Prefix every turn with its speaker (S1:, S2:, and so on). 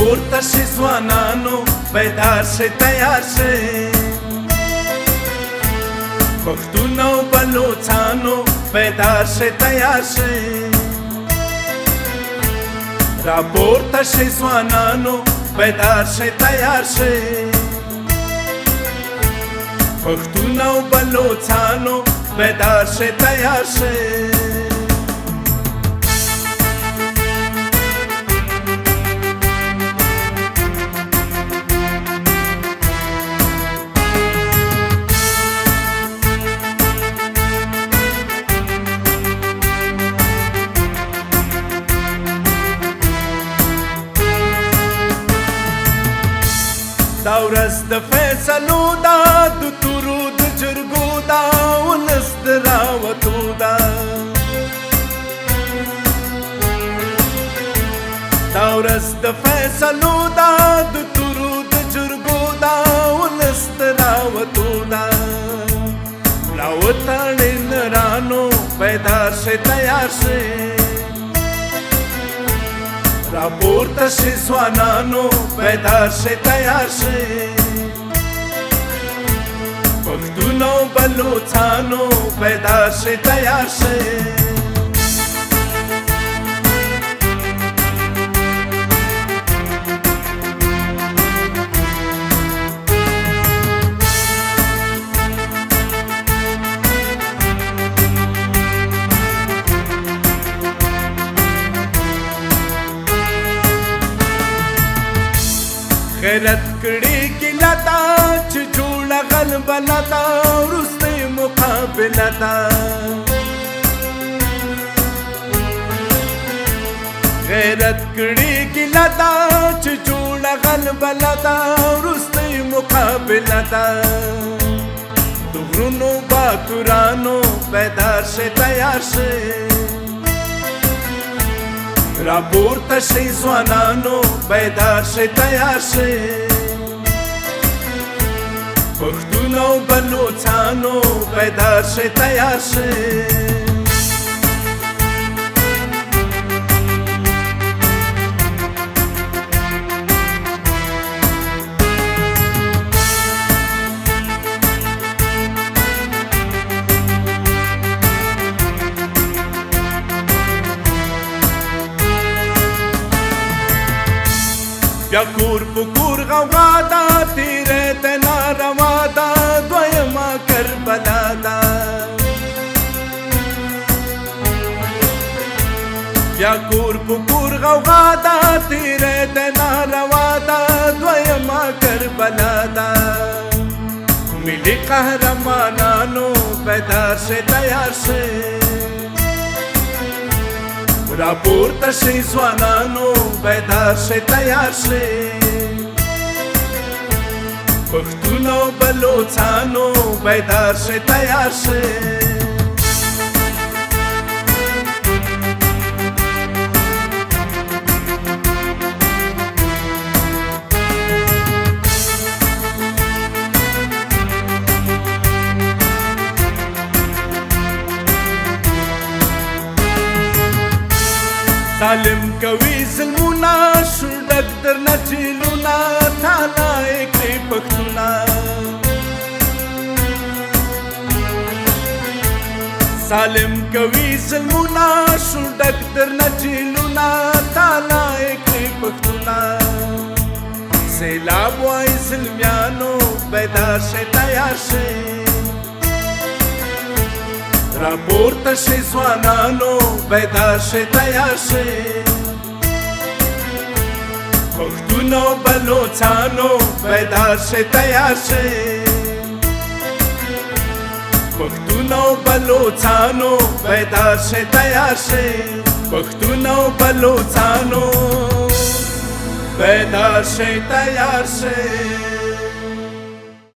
S1: راپورته شئ ځوانانو بیدار شئ تیار شئ پښتون او بلوچانو بیدار شئ تیار شئ راپورته شئ ځوانانو بیدار شئ تیار شئ پښتون او بلوچانو بیدار شئ تیار شئ دا ورځ د فیصلو ده د تورو د جرګو ده ولس د راوتو ده دا ورځ د فیصلو ده د تورو د جرګو ده ولس د راوتو ده راوتړې نرانو بیدار شئ تیار شئ راپورته شئ ځوانانو بیدار شئ تیار شئ پښتون او بلوچانو بیدار شئ تیار شئ غیرت کړي ګیله ده چې جوړه غلبله ده وروستۍ مقابله ده غیرت کړي ګیله ده چې جوړه غلبله ده وروستۍ مقابله ده د غرونو باتورانو بیدار شئ تیار شئ راپورته شئ ځوانانو بیدار شئ تیار شئ پښتون او بلوچانو بیدار شئ تیار شئ بیا کور په کور غوغا ده تیرې ته ناروا ده دویمه کربلا ده بیا کور په کور غوغا ده تیرې ته ناروا ده دویمه کربلا ده ملي قهرمانانو بیدار شئ تیار شئ راپورته شئ ځوانانو بیدار شئ تیار شئ پښتون او بلوچانو بیدار شئ تیار شئ ظالم کوي ظلمونه شونډک درنه جیلونه تاله یې کړي پښتونه ظالم کوي ظلمونه شونډک درنه جیلونه تاله یې کړي پښتونه سیلاب وایي ظلمیانو بیدار شئ تیار شئ راپورته شئ ځوانانو بیدار شئ تیار شئ پښتون او بلوچانو بیدار شئ تیار شئ پښتون او بلوچانو بیدار شئ تیار شئ پښتون او بلوچانو بیدار شئ تیار شئ